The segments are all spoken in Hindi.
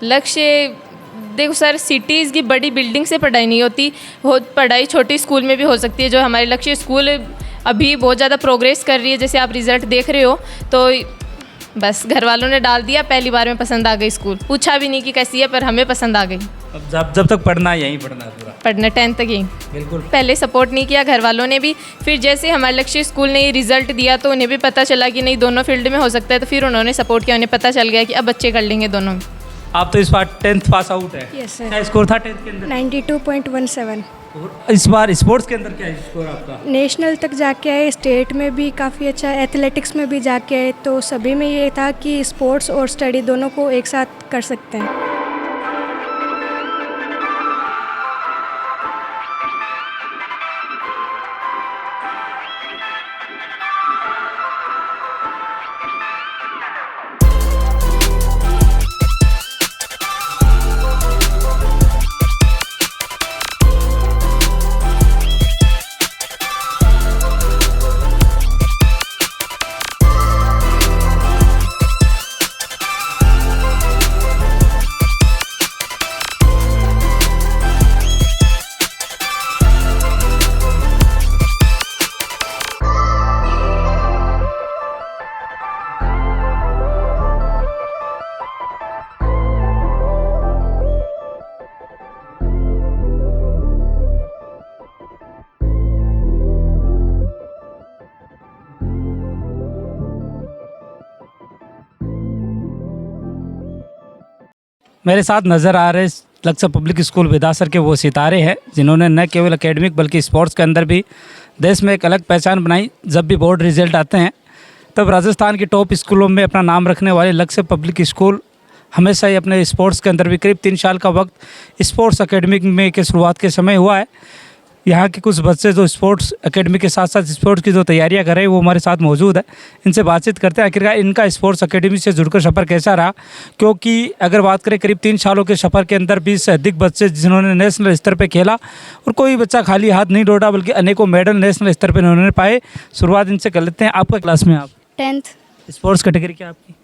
लक्ष्य देखो सर, सिटीज़ की बड़ी बिल्डिंग से पढ़ाई नहीं होती, पढ़ाई छोटी स्कूल में भी हो सकती है। जो हमारे लक्ष्य स्कूल अभी बहुत ज़्यादा प्रोग्रेस कर रही है, जैसे आप रिज़ल्ट देख रहे हो, तो बस घर वालों ने डाल दिया, पहली बार में पसंद आ गई स्कूल, पूछा भी नहीं कि कैसी है, पर हमें पसंद आ गई। अब जब तक पढ़ना है यहीं पढ़ना है पूरा, पढ़ना 10th तक यहीं। बिल्कुल। पहले सपोर्ट नहीं किया घर वालों ने भी, फिर जैसे हमारे लक्ष्य स्कूल ने रिजल्ट दिया तो उन्हें भी पता चला कि नहीं दोनों फील्ड में हो सकता है, तो फिर उन्होंने सपोर्ट किया, उन्हें पता चल गया कि अब बच्चे कर लेंगे दोनों में। आप तो इस बार 10th पास आउट है। Yes sir. क्या स्कोर था 10th के अंदर? 92.17। और इस बार स्पोर्ट्स के अंदर क्या स्कोर आपका? नेशनल तक जाके आए, स्टेट में भी काफ़ी अच्छा, एथलेटिक्स में भी जाके आए, तो सभी में ये था कि स्पोर्ट्स और स्टडी दोनों को एक साथ कर सकते हैं। मेरे साथ नज़र आ रहे लक्ष्य पब्लिक स्कूल विदासर के वो सितारे हैं जिन्होंने न केवल एकेडमिक बल्कि स्पोर्ट्स के अंदर भी देश में एक अलग पहचान बनाई। जब भी बोर्ड रिजल्ट आते हैं तब राजस्थान के टॉप स्कूलों में अपना नाम रखने वाले लक्ष्य पब्लिक स्कूल हमेशा ही अपने स्पोर्ट्स के अंदर भी करीब 3 साल का वक्त स्पोर्ट्स एकेडमिक में के शुरुआत के समय हुआ है। यहाँ के कुछ बच्चे जो स्पोर्ट्स एकेडमी के साथ साथ स्पोर्ट्स की जो तैयारियाँ कर रहे हैं वो हमारे साथ मौजूद है। इनसे बातचीत करते हैं आखिरकार इनका स्पोर्ट्स एकेडमी से जुड़कर सफ़र कैसा रहा, क्योंकि अगर बात करें करीब 3 सालों के सफ़र के अंदर 20 से अधिक बच्चे जिन्होंने नेशनल स्तर पर खेला और कोई बच्चा खाली हाथ नहीं लौटा बल्कि अनेकों मेडल नेशनल स्तर पर उन्होंने पाए। शुरुआत इनसे कर लेते हैं। आपका क्लास में आप 10th स्पोर्ट्स कैटेगरी क्या आपकी?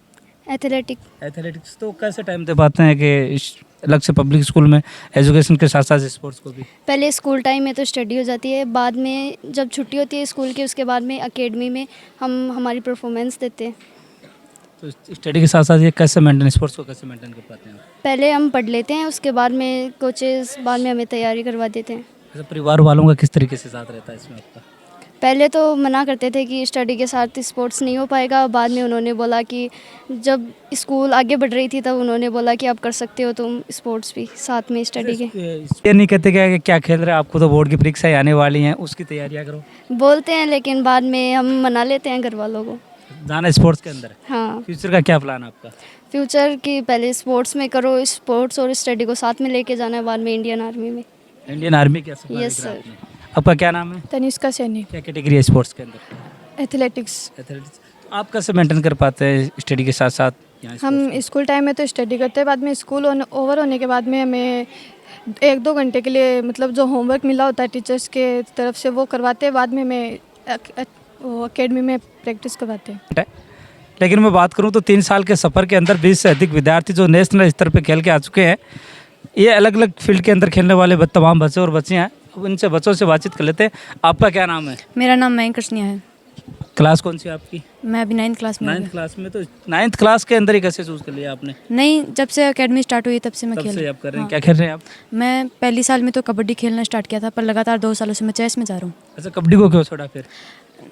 एथलेटिक्स। तो कैसे टाइम दे पाते हैं कि लक्ष्य पब्लिक स्कूल में एजुकेशन के साथ साथ स्पोर्ट्स को भी? पहले स्कूल टाइम में तो स्टडी हो जाती है, बाद में जब छुट्टी होती है स्कूल की उसके बाद में एकेडमी में हम हमारी परफॉर्मेंस देते हैं। तो स्टडी के साथ साथ ये कैसे मेंटेन स्पोर्ट्स को कैसे मेंटेन कर पाते हैं आप? पहले हम पढ़ लेते हैं, उसके बाद में कोचेस बाद में हमें तैयारी करवा देते हैं। अच्छा, परिवार वालों का किस तरीके से साथ रहता है इसमें आपका? पहले तो मना करते थे कि स्टडी के साथ स्पोर्ट्स नहीं हो पाएगा, बाद में उन्होंने बोला कि जब स्कूल आगे बढ़ रही थी तब उन्होंने बोला कि आप कर सकते हो तुम स्पोर्ट्स भी साथ में स्टडी के। ये नहीं कहते क्या कि क्या खेल रहे हैं, आपको तो बोर्ड की परीक्षाएं आने वाली हैं उसकी तैयारियां करो? बोलते हैं लेकिन बाद में हम मना लेते हैं घर वालों को। जाना स्पोर्ट्स के अंदर? हाँ। फ्यूचर का क्या प्लान है आपका? फ्यूचर की पहले स्पोर्ट्स में करो, स्पोर्ट्स और स्टडी को साथ में लेके जाना है, बाद में इंडियन आर्मी में। इंडियन आर्मी क्या सपना यस देख रहे हैं सर। आपने? आपका क्या नाम है? तनिष्का सैनी, क्या कैटेगरी है स्पोर्ट्स के अंदर? एथलेटिक्स। एथलेटिक्स। तो आप कैसे मेंटेन कर पाते हैं स्टडी के साथ साथ यहाँ हम sports स्कूल टाइम में तो स्टडी करते हैं, बाद में स्कूल ओवर होने के बाद में हमें 1-2 घंटे के लिए मतलब जो होमवर्क मिला होता है टीचर्स के तरफ से वो करवाते हैं, बाद में हमें एकेडमी में प्रैक्टिस करवाते हैं। को? लेकिन मैं बात करूँ तो 3 साल के सफ़र के अंदर 20 से अधिक विद्यार्थी जो नेशनल स्तर पर खेल के आ चुके हैं, ये अलग अलग फील्ड के अंदर खेलने वाले तमाम बच्चे और बच्चियाँ हैं। इनसे बच्चों से बातचीत कर लेते हैं। आपका क्या नाम है? मेरा नाम मयंक कृष्णिया है। क्लास कौन सी है आपकी? मैं अभी 9th क्लास में 9th क्लास में। तो 9th क्लास के अंदर ही कैसे चूज़ कर लिया आपने? नहीं, जब से एकेडमी स्टार्ट हुई तब से मैं तब खेल से आप कर रहे हैं। हाँ। क्या खेल रहे हैं आप? मैं पहली साल में तो कबड्डी खेलना स्टार्ट किया था, पर लगातार 2 सालों से मैं चेस में जा रहा हूँ। अच्छा, कबड्डी को क्यों छोड़ा फिर?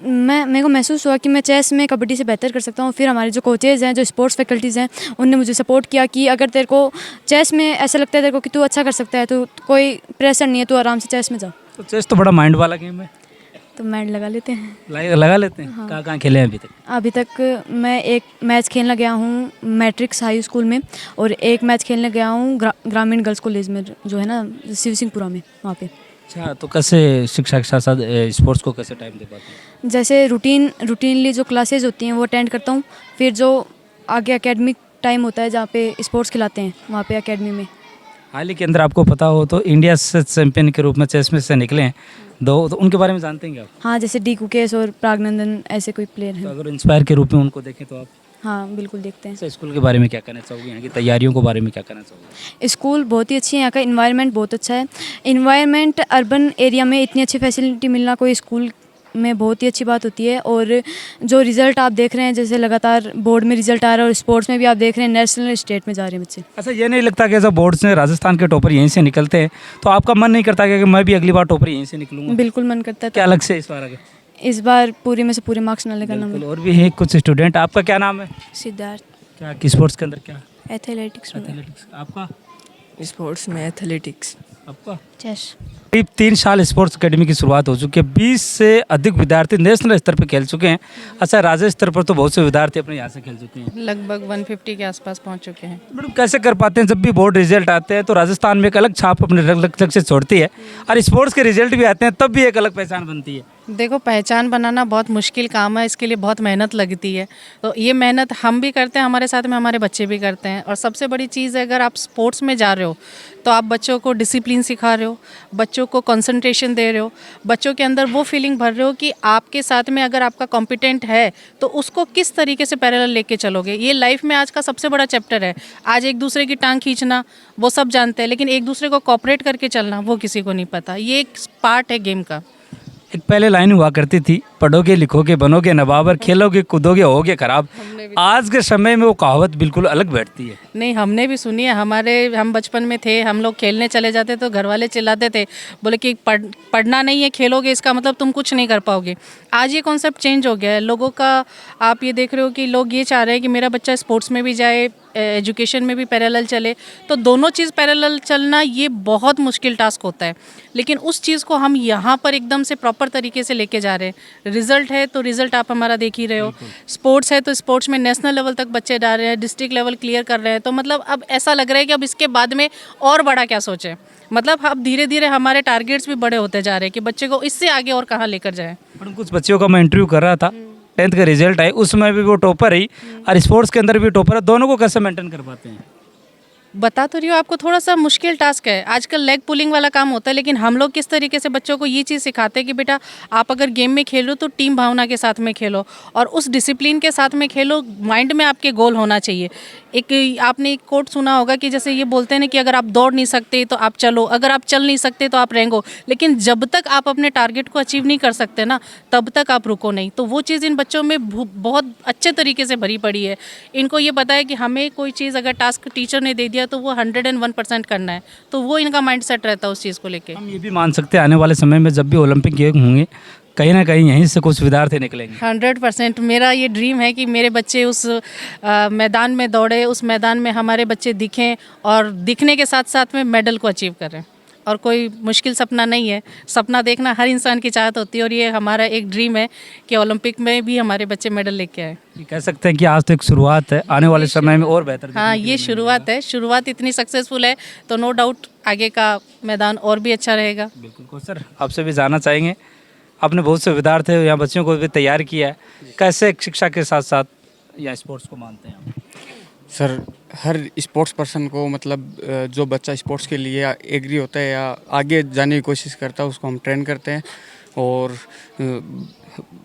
मेरे को महसूस हुआ कि मैं चेस में कबड्डी से बेहतर कर सकता हूँ। फिर हमारे जो कोचेज़ हैं, जो स्पोर्ट्स फैकल्टीज़ हैं, उनने मुझे सपोर्ट किया कि अगर तेरे को चेस में ऐसा लगता है तेरे को कि तू अच्छा कर सकता है तो कोई प्रेशर नहीं है, तू आराम से चेस में जा। तो चेस तो बड़ा माइंड वाला गेम है। तो मैंड लगा लेते हैं। लगा लेते हैं। हाँ। कहाँ खेले हैं अभी तक? अभी तक मैं एक मैच खेलने गया हूँ मैट्रिक्स हाई स्कूल में, और एक मैच खेलने गया हूँ ग्रामीण गर्ल्स कॉलेज में जो है ना शिव सिंहपुरा में, वहाँ पे। अच्छा, तो कैसे शिक्षा के साथ साथ स्पोर्ट्स को कैसे टाइम दे पाते हैं? जैसे रूटीनली जो क्लासेज होती हैं वो अटेंड करता हूँ, फिर जो आगे एकेडमिक टाइम होता है जहाँ पे स्पोर्ट्स खिलाते हैं वहाँ पे एकेडमी में। हाल ही के अंदर आपको पता हो तो इंडिया से चैंपियन के रूप में चेस में से निकले हैं 2, तो उनके बारे में जानते हैं क्या आप? हाँ, जैसे डी कुकेश और प्रागनंदन ऐसे कोई प्लेयर तो हैं। अगर इंस्पायर के रूप में उनको देखें तो आप? हाँ बिल्कुल देखते हैं। अच्छा, स्कूल के बारे में क्या कहना चाहोगे, यहाँ की तैयारियों के बारे में क्या कहना चाहोगे? स्कूल बहुत ही अच्छी है, यहाँ का इन्वायरमेंट बहुत अच्छा है। इन्वायरमेंट अर्बन एरिया में इतनी अच्छी फैसिलिटी मिलना कोई स्कूल में बहुत ही अच्छी बात होती है। और जो रिज़ल्ट आप देख रहे हैं, जैसे लगातार बोर्ड में रिज़ल्ट आ रहा है और स्पोर्ट्स में भी आप देख रहे हैं नेशनल स्टेट में जा रहे हैं बच्चे। अच्छा, ये नहीं लगता कि जब बोर्ड से राजस्थान के टॉपर यहीं से निकलते हैं तो आपका मन नहीं करता कि मैं भी अगली बार टॉपर यहीं से निकलूंगा? बिल्कुल मन करता है। क्या अलग से इस बार आगे? इस बार पूरे में से पूरे मार्क्स ना लेकर बिल्कुल। और भी है कुछ स्टूडेंट, आपका क्या नाम है? सिद्धार्थ, क्या किस स्पोर्ट्स के अंदर क्या? एथलेटिक्स में। एथलेटिक्स। आपका? स्पोर्ट्स में एथलेटिक्स। आपका? चेस। करीब 3 साल स्पोर्ट्स एकेडमी की शुरुआत हो चुकी है। 20 से अधिक विद्यार्थी नेशनल स्तर पर खेल चुके हैं। अच्छा, राज्य स्तर पर तो बहुत से विद्यार्थी अपने यहाँ से खेल चुके हैं। लगभग 150 के आसपास पहुंच चुके हैं। मैडम, कैसे कर पाते हैं? जब भी बोर्ड रिजल्ट आते हैं तो राजस्थान में एक अलग छाप अपने रग से छोड़ती है, और स्पोर्ट्स के रिजल्ट भी आते हैं तब भी एक अलग पहचान बनती है। देखो, पहचान बनाना बहुत मुश्किल काम है, इसके लिए बहुत मेहनत लगती है। तो ये मेहनत हम भी करते हैं, हमारे साथ में हमारे बच्चे भी करते हैं। और सबसे बड़ी चीज़ है, अगर आप स्पोर्ट्स में जा रहे हो तो आप बच्चों को डिसिप्लिन सिखा रहे हो, बच्चों को कंसंट्रेशन दे रहे हो, बच्चों के अंदर वो फीलिंग भर रहे हो कि आपके साथ में अगर आपका कॉम्पिटेंट है तो उसको किस तरीके से पैरेलल लेके चलोगे। ये लाइफ में आज का सबसे बड़ा चैप्टर है। आज एक दूसरे की टांग खींचना वो सब जानते हैं, लेकिन एक दूसरे को कोऑपरेट करके चलना वो किसी को नहीं पता। ये एक पार्ट है गेम का। एक पहले लाइन हुआ करती थी, पढ़ोगे लिखोगे बनोगे नवाब, और खेलोगे कूदोगे होगे खराब। आज के समय में वो कहावत बिल्कुल अलग बैठती है। नहीं, हमने भी सुनी है। हम बचपन में थे, हम लोग खेलने चले जाते तो घर वाले चिल्लाते थे, बोले कि पढ़ना नहीं है, खेलोगे इसका मतलब तुम कुछ नहीं कर पाओगे। आज ये कॉन्सेप्ट चेंज हो गया है लोगों का। आप ये देख रहे हो कि लोग ये चाह रहे हैं कि मेरा बच्चा स्पोर्ट्स में भी जाए, एजुकेशन में भी पैरेलल चले। तो दोनों चीज़ पैरेलल चलना ये बहुत मुश्किल टास्क होता है, लेकिन उस चीज़ को हम यहाँ पर एकदम से प्रॉपर तरीके से लेके जा रहे हैं। रिजल्ट है तो रिजल्ट आप हमारा देख ही रहे हो, स्पोर्ट्स है तो स्पोर्ट्स में नेशनल लेवल तक बच्चे जा रहे हैं, डिस्ट्रिक्ट लेवल क्लियर कर रहे हैं। तो मतलब अब ऐसा लग रहा है कि अब इसके बाद में और बड़ा क्या सोचें। मतलब अब धीरे धीरे हमारे टारगेट्स भी बड़े होते जा रहे हैं कि बच्चे को इससे आगे और कहाँ लेकर जाएं। मैडम, कुछ बच्चों का मैं इंटरव्यू कर रहा था, 10th का रिजल्ट आए उसमें भी वो टॉपर रही और स्पोर्ट्स के अंदर भी टॉपर है। दोनों को कैसे मेंटेन कर पाते हैं? बता तो रही हो आपको, थोड़ा सा मुश्किल टास्क है। आजकल लेग पुलिंग वाला काम होता है, लेकिन हम लोग किस तरीके से बच्चों को ये चीज़ सिखाते हैं कि बेटा आप अगर गेम में खेलो तो टीम भावना के साथ में खेलो और उस डिसिप्लिन के साथ में खेलो। माइंड में आपके गोल होना चाहिए। एक आपने एक कोट सुना होगा कि जैसे ये बोलते हैं ना कि अगर आप दौड़ नहीं सकते तो आप चलो, अगर आप चल नहीं सकते तो आप रेंगो, लेकिन जब तक आप अपने टारगेट को अचीव नहीं कर सकते ना तब तक आप रुको नहीं। तो वो चीज़ इन बच्चों में बहुत अच्छे तरीके से भरी पड़ी है। इनको ये पता है कि हमें कोई चीज़ अगर टास्क टीचर ने दे दिया तो वो 101% करना है। तो वो इनका माइंड सेट रहता है उस चीज़ को लेके। हम ये भी मान सकते हैं आने वाले समय में जब भी ओलंपिक गेम होंगे कहीं ना कहीं यहीं से कुछ विद्यार्थी निकलेंगे। 100% मेरा ये ड्रीम है कि मेरे बच्चे उस मैदान में दौड़े, उस मैदान में हमारे बच्चे दिखें और दिखने के साथ साथ में मेडल को अचीव करें। और कोई मुश्किल सपना नहीं है, सपना देखना हर इंसान की चाहत होती है और ये हमारा एक ड्रीम है कि ओलंपिक में भी हमारे बच्चे मेडल लेके आए। कह सकते हैं कि आज तो एक शुरुआत है, आने वाले समय में और बेहतर। हाँ, ये शुरुआत है। शुरुआत इतनी सक्सेसफुल है तो नो डाउट आगे का मैदान और भी अच्छा रहेगा। बिल्कुल। कोच सर, आपसे भी जानना चाहेंगे, आपने बहुत से विद्यार्थी या बच्चों को भी तैयार किया है, कैसे शिक्षा के साथ साथ या स्पोर्ट्स को मानते हैं आप? सर, हर स्पोर्ट्स पर्सन को मतलब जो बच्चा स्पोर्ट्स के लिए एग्री होता है या आगे जाने की कोशिश करता है उसको हम ट्रेन करते हैं। और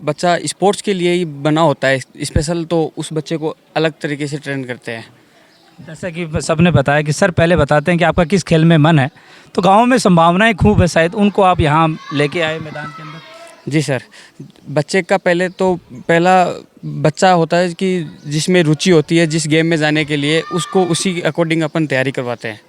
बच्चा स्पोर्ट्स के लिए ही बना होता है स्पेशल, तो उस बच्चे को अलग तरीके से ट्रेन करते हैं। जैसा कि सबने बताया कि सर पहले बताते हैं कि आपका किस खेल में मन है, तो गाँव में संभावनाएँ खूब है, शायद उनको आप यहाँ लेके आए मैदान के अंदर। जी सर, बच्चे का पहला बच्चा होता है कि जिसमें रुचि होती है जिस गेम में जाने के लिए, उसको उसी अकॉर्डिंग अपन तैयारी करवाते हैं।